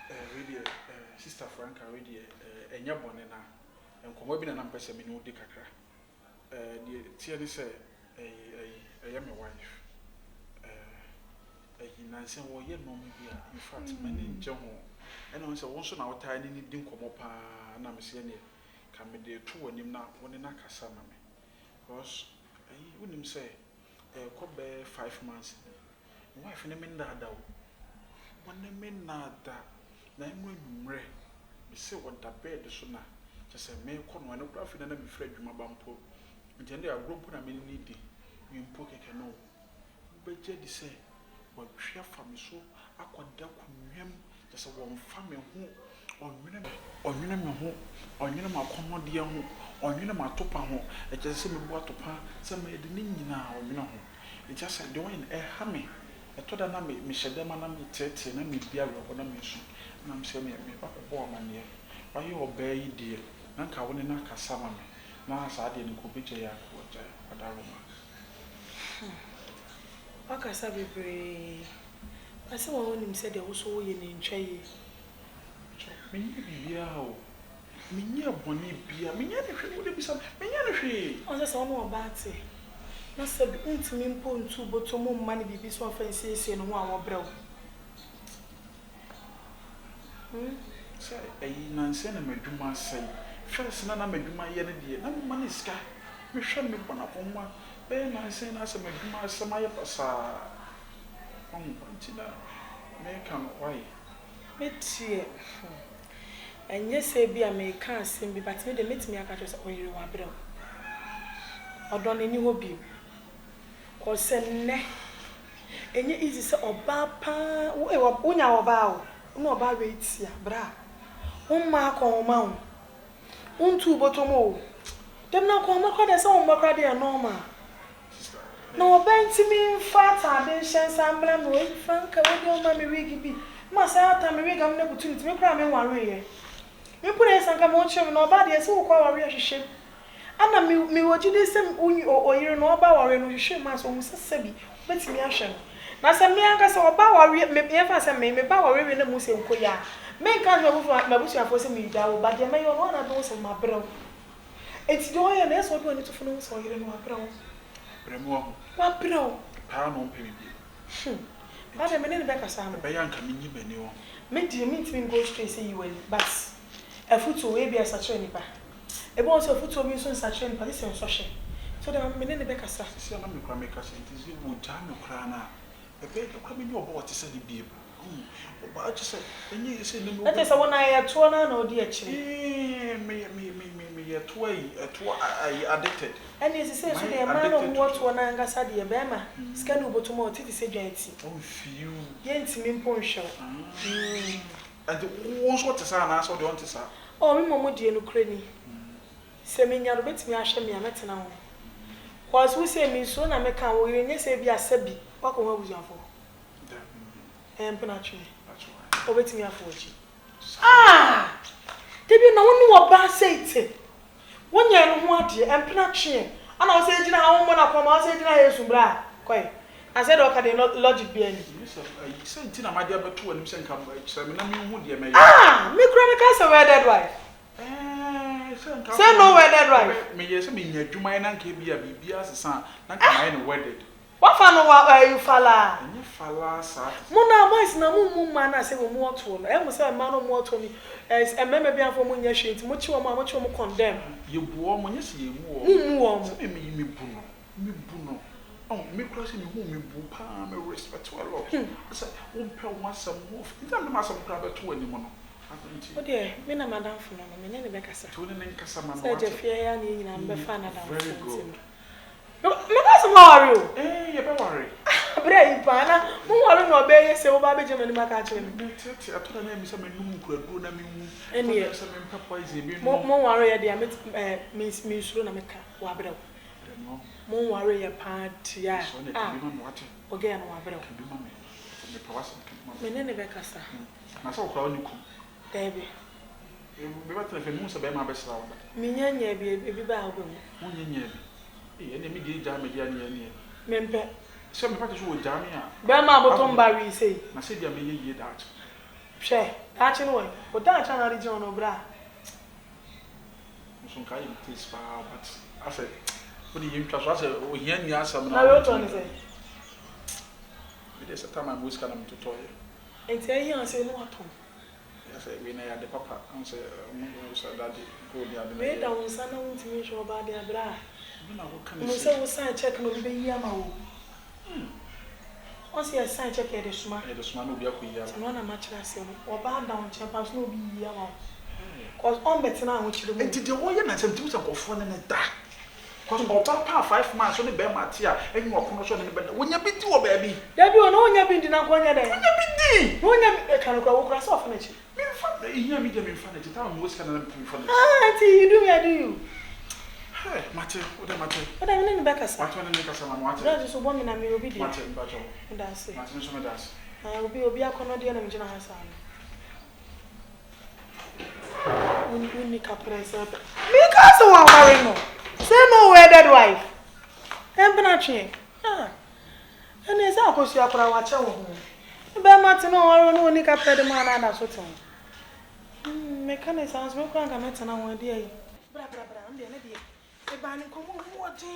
Radio Sister Franka Way enya bone na enkomo bi na mpese me no di kakra the tie ni say eh my wife nanse wo ye no me bia in fact many nje ho ena won say won so na wotai ni di nkomo pa na me se ne ka me de to wanim na woni na kasa ma me because wonim say ko be 5 months wife ne me ndada wo woni me nada na enwe numre me se woda bed so na je say me ko no kura fi na me fra adwuma bampo ntende agro na me ni di me mpo keke no be je di say wa hwe fa me so akoda kunwam je say wo mfa me ho onwene me ho onwene ma komode ho onwene ma topa ho e je say me bu atopa say me de ni nyina onwene ho e je say de won e ha me etoda na me hyede ma na me tete na me bia wo na me so na me se me papa bo amane waye obai die na nka woni na kasa ma me na sa de ni ko beje ya ko je adaro ma akasa bebre ase wo nim se de wo so wo ye ne ntwaye menye bibia ho menye boni bia menye ne hwe wo de bisa menye ne hwe on se no obaate na se ntimi mpo ntu boto mo mma ne bibi so fancy ese no ho a wo brew say nanse na madwuma sai first na madwuma ye ne de na mo ne ska me hwe me bona komma be nanse na se madwuma asema ye pasa ntina me kan why metie enye se bia me kan asem bi but me de metimi aka to se oyire wa brew odon ni ho bi ko se ne enye easy se oba pa wo nya oba o no oba we tia bra umma ko ma o untu botomo dem na ko ma ko de se umma kra de normal no bentimi fata de shensa mbla no Franka Way de o ma me wigi bi ma sa ta me wigi am na butu me kra me ware ye me pure sanka mo chem no oba de se wo kwa ware hwehwe ana mi woji de se oyire no oba ware no hwehwe ma so mu sese bi betimi ahwe no na se me anka se oba ware me fa se me ba ware we na mu se nko ya me kan no bu ma busu afo se mi da wo ba de me yo no na do se ma brew eti do ye na so do ni to funu so oyire no abrew bremo wa brew pa no mpe bi ba de me ne be kasa mo be yanka menyi bani wo me di me ntimi go straight say you well but afuto we be asache nipa e bo so afuto bi so asache nipa this so hye so de me ne be kasa si na me kra me kasa ntizi wo ja me kra na e be kra me nyo bo wote se ni bie ba just say enyi se ne that is one I to na odi akire me to I addicted and is say so the man of what one angasa de be ma scan obotomo otiti se dwanti oh few ye ntimi mpo nhwe and won so te sa na so de on te sa oh me momo de no krani se me nya robetimi ahwe me ametena ho cause we say me so na me kan wo ire nye se bi asabi wako ho abuzuafo penatwe obetimi afoji debi na wonu oba seite wonya no ho ade penatwe ana o se gina ha wo na kwama o se gina Yesu bra koi I said okay the logic be any you say ntina ma dia beto anim se nka kire me na me hu de me me kura me ka say wedded wife say no wedded wife me yes me nya adwuma na nka bia bibia sesa na nka mai no wedded what fan wa you fala any fala sa muna boys na mu ma na say wo mu oto no e mo say ma no mu oto ni ememe bia fo mu nya hwenti mo chi wo mo condemn ye buo mo nya se ye mu wo me bu no oh me cross me hu me bu pa me respect a lot say wo pe wo asam mo nta me asam kra beto ani mo no o de me na madam fo no me ne be kasa to ne nkasa ma no say je fie ya ni nyina mbe fa na dan very good me ka so worry o ye be worry bra yi pa na mo worry no be ye se wo ba be je mani maka kire me tete atoda na mi se me num kuraduro na me hu eni se me mpa poison bi mo worry ye de me suro na me ka wa bra mo worry ye pa tia oge na wa bra me pa wasa me ne be kasa na so kwa oni ku Baby. Me ba tele fe mu se be ma be sra wo. Me nyanya bi ebi ba ho mu. Mu nyanya bi. Ene mi di ja me dia ne ene. Me mpe. Se me pa te so wo ja me a. Be ma botom ba wi sei. Na se dia me ye that. Share. That's no way. But that's an original bra. So can you please but I said what do you trust? I said oh here you are some Now what one say? There's a time I'm whisking them to toy. And tell you and say no at all. I said we know the papa and say daddy go the other. Wait down son I want to make sure about their bra. What can You you say we sign check no be here ma wo. Once you sign check here the suma. The smart will be up here. No na match na say or bad down champions no be here ma. Cause on better now what you do. And the one na some things go phone and that. Cause papa 5 months only be matia and you are commercial in the bed. When you be to baby. There be no nya bi na kwanya there. When you be no nya can go cross off na chi. Me fan you hear me dem in fan it time most can them fan it. Ah auntie you do me I do you. Hey Mate, what am Mate? What am in back as? What one make us man what? That is so bomb na me obi dey. Mate bajo. That's it. Mate so me dance. Obi akono dey na me gina hasa. Uni caprese. Because one worry no. Say no wedded wife. Embenatwe. Ah. Ene say akosu akora wa che wo ho. Be mate no worry no uni capede man na so ton. Mechanic sounds me kwa nga meta na won dey. Bra ande na dey. E ba ni komo ho oje.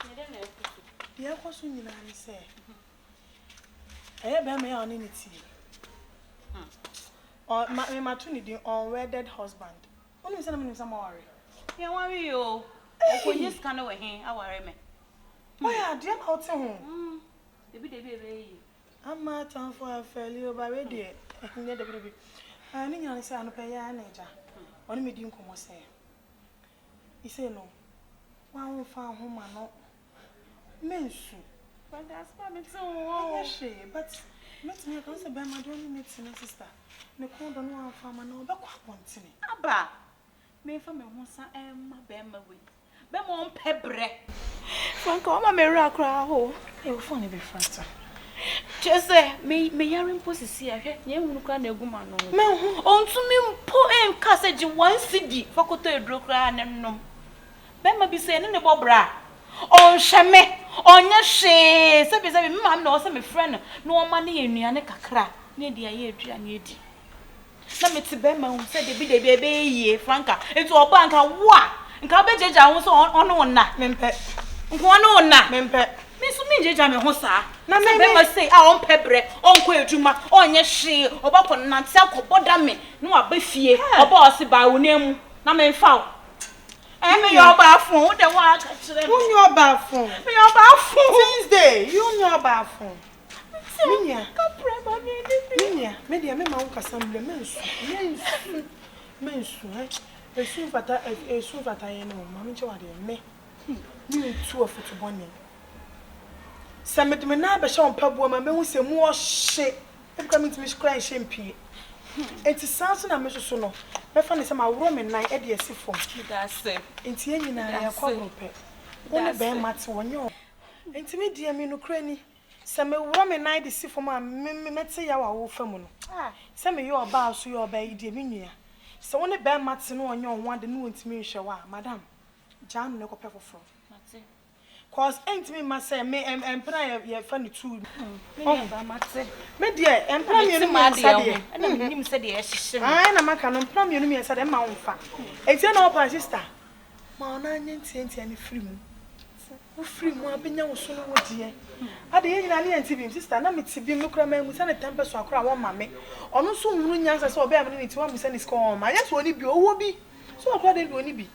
Ne dey na ekusu. Dey ekosu nyina ni say. Be me ya oni ni ti. Or my tuni unwedded husband. Only say na some worry. Yeah, worry you. Ko yes kan we hen aware me. Why are dey na ote ho? Debi. Amma tan for afeli o ba we dey. Ne debi. Ani nya say anu pe ya na eja. Oni me di nkomo say. He say no. Wa won fa ho ma no. Mensu. But that's what me so. Yes, but let me come say be my don meet my sister. Me ko do no afa ma no be kwa pontene. Aba. Me fa me ho sa ma be ma we. Be mo mpebre. Franka o ma me ra kra ho. E wo phone be fast. Just say me yarin posisi ahwe. Nye hunu kra na egu ma no. Me hu Ontumi mpo en kaseji 1 cd. Fakoto edro kra na nnom. Be ma bi se ne bobra. On shame. Onye hwe. Se be me mam na o se me friend no o ma ne enua ne kakra. Ne dia ye aduane edi. Na meti be ma hu se de bi ebe ye Franka. Etu oba nka wo a. Nka be jeja hu so ono na. mempe. Nko ono na. Mempe. Me so me jeja me ho saa. Na me be ma say a on pebre, on ko eduma, onye hwe, oba ko nante akoboda me, no aba fie, oba o se ba wonam na me mfa wo. Me yo ba fun, wo de wa ka kire. Who your bathroom? Me yo ba fun. Tuesday, you your bathroom. Minya. Ka prema me ni. Minya, me dia me ma wo kasamble mensu. Esu fata ye no, ma me che wa de me. Me tu ofutu boni. Se me de me na be sha on pabo ma me hu se mu o hye. E bka me timi skran hye mpie. Enti sanso na me soso no. Me fa ne se ma woro me nan e de esi fom. That's it. Enti enyina ya kwabrope. Wona be mate wonyo. Enti me die me no krani. Se me woro me nan de si fom a me mete ya wa wo fam no. Se me yo ba so yo ba yi de me nua. Se wona be mate no onyo ho ade no ntimi hwe wa madam. Jan no kope foforo. Mate. Cause entimi ma say me empra ye fa ne tu. Me ba mate. Me de empra me no ma sa de. Na me nim se de e hyehye me. Ai na maka no empra me no me sa de ma wo fa. Enti na opa sister. Ma ona anya ntiantia ne free mu. Wo free mu abenya wo so no wo die. Ade ye nyina ne enti bi sister na me tibi me kura ma mu sa ne tempe so akora wo ma me. Ono so nwuru nyansa se oba me ne ti wa mu sa ne ska o ma. Yes oni bi owo bi. So akora de bi oni bi.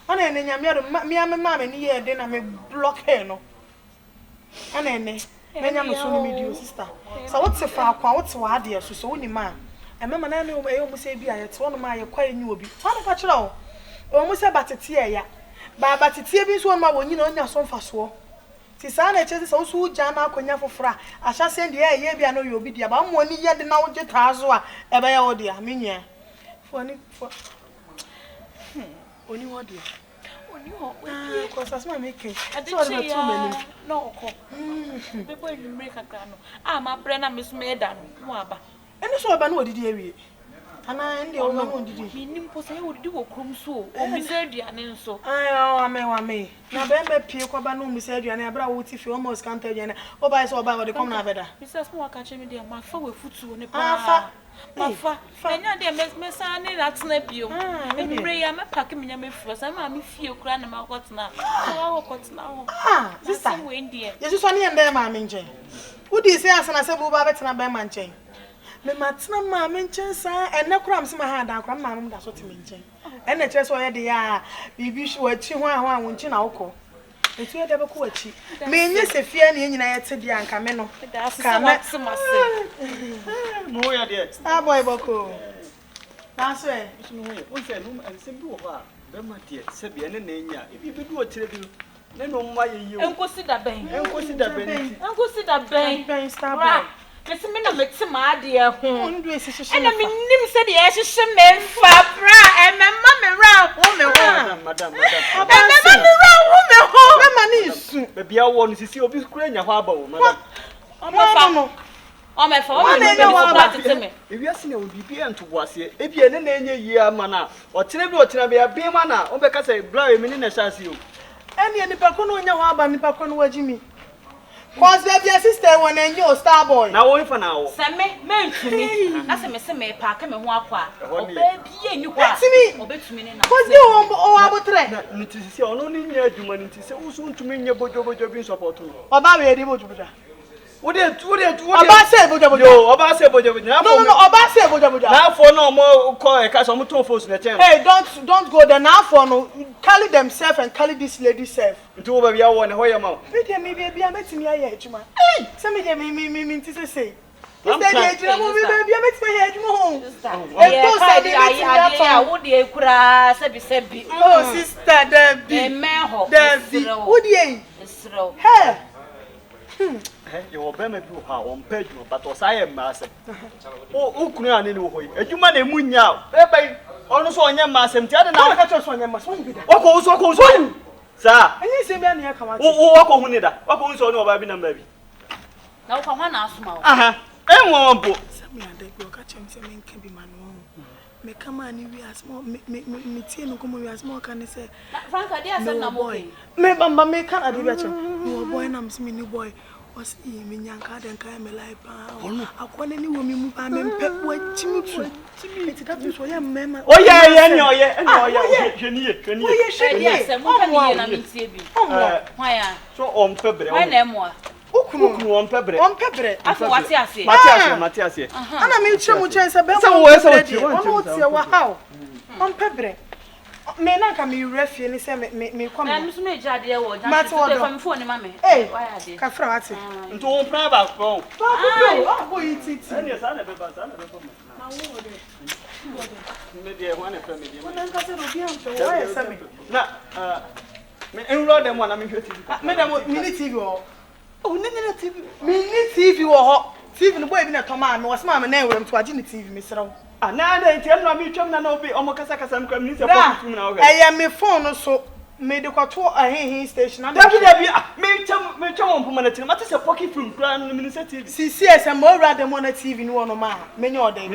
Ana ene nyame ado me mama ni ye de na me block her no. Ana ene me nyame so no video sister. So what se fa akwa what wa ade so woni ma. E mama na me o mu se bi aye te wono ma ye kwa enyu obi. Ana ka kira o mu se batete ya. Ba batete bi so ma wonyi na onya so mfa so. Ti sa na eche se so so ja na akonya fofora. Ahya se de ye bi ana yo obi dia ba mo ni ye de na wo je taazo a e ba ya wo dia menya. For Oni what do? Oni ho. Cause as my make it. So what about too many? No ko. People in make kakra no. Ma bre na me so me da no. Mo aba. Eni so aba no odidi awie. Ana ndi o no odidi. Me nim po say odidi wo krom so. O mi say aduane nso. Ai wa me. Na be me pie kwa ba no mi say aduane abra wo ti fi almost can't aduane. O ba so o ba wo de come na beda. Mrs. Mo aka che me dey ma fa we futu ne pa. Afa. Mafa, enya de mesa ne latena bio. Emre ya me pack me nya me fro, say ma me fie okura na ma kotena. Wa kotena ho. Sister. We ndie. Yesu so ne ende ma me nchen. Wodi say asana se bu ba betena ba ma nchen. Me matena ma me nchen sa enne kura am se ma ha da kura ma me da so te me nchen. Enne kire so ye de ya bibi hwe achi ho a ho a wo nchi na wokọ. Etu ye de be ko achi. Me nye se fie na nyina ye te dia nka me no. Ka me mase. No ya de. Star boy boko. Na so e. O se no nsem bi wo ho a be ma de se bi ene na enya. Ebi bi du o tire bi. Ne no ma ye yi o. Enkosi da ben. Enkosi da ben. Enkosi da ben. Ben star boy. Mesi me na meti ma ade ho. Ndu esi hye. Ena me nim se de ye hye me fa bra e me ma me ra ho me ho. Madam. E me ma me ra ho me ho. Me ma ni su. Be bia wo no sisi obi kura nya ho aba wo madam. O me fa. O me fa o me fa tete me. Ewi ase na obi bi ento boase. Ebi ene na enya yi ama na. O tire bi ya bi ma na. O be ka say bra e mi ni na shase o. Eni nipa ko no nya ho aba nipa ko no wagimi. Cause baby sister when enyo star boy. Na wo ifa na wo. Se me ntumi. Na se me pack me ho akwa. Oba bi enyi kwa. Obetumi ne na. Cause you o abotre. Na ntisi ono ni nya adwuma ntisi wo so ntumi nya bojo bi support wo. Oba we dey bojo bojo. Oba say bojo. Yo, oba say bojo. No, oba say bojo. Na for no mo call e ka so mo ton force na chen. Hey, don't go there now for no. Carry themselves and carry this lady self. Nti wo ba bia wo ne ho ye ma. Me be ametimi aye adwuma. Hey, say me ntisi say. This day ejira mo be ametimi aye adwuma ho. Yeah, wo de ekura sebi. Oh, sister Debbie. Ho. Debbie. Wo de Esro. Hey. You be me bi ha on page but o say ma asem. O kunu ane ni wo hoyi. Adwuma na emu nya. Ebe ono so onye ma asem ti ade na ka cho so onye ma so bi da. Wako so. Sa. Anyi se bi ane ka ma. Wako hu ni da. Wako hu so ni oba bi na mba bi. Na wo kwa hwa na asoma wo. Aha. Enwo mbo. Sami ade go ka chem se me nka bi ma no. Me kama ni wi asmo me tie no komo wi asmo ka ne se. Franka dey asem na mo ke. Me bamba me kan ade bi a chem. No boy na me ni boy. Was me nyanka den ka me like pa. Akwane ni wo mi mu pa me mpe wa chimitu. Eti that is why mema. Oh yeah, ni oye. Hweniye. Dey asem mo ka ni na me tie bi. Hwan ya. So on pebre. Hwan na mo. Ukunu on pebre. Afa wati ase. Mati ase. Ana me tire mu chen se be wo wo se wati. Ono tie wa how. On pebre. Me na ka me refie ni se me kwa Na nso me jade e wo. Mati wo do. Fa phone ni ma me. Eh. Why ade? Ka fra wati. Nto won plan ba ko. Go ititi. Eni sa na be ba na wo de. Me de ho na fa me de. Na nka se ro bi am to why se me. Na me enro dem na me hwe TV. Me dem mini TV wo. Oh, ne TV. Mini TV wo ho. TV no boy bi na to ma me wo se ma me na enwere mto agi ni TV me srew. Ah, na enti na me twam na obi omo kasa me kwa me se pop film na wo. Eh me phone so me de kwato ahehe station na. Dabi me twam on poma na tin. Mate se pocket film kra no me se TV. CCS mo ra dem on TV ni wo no ma. Me nya odai.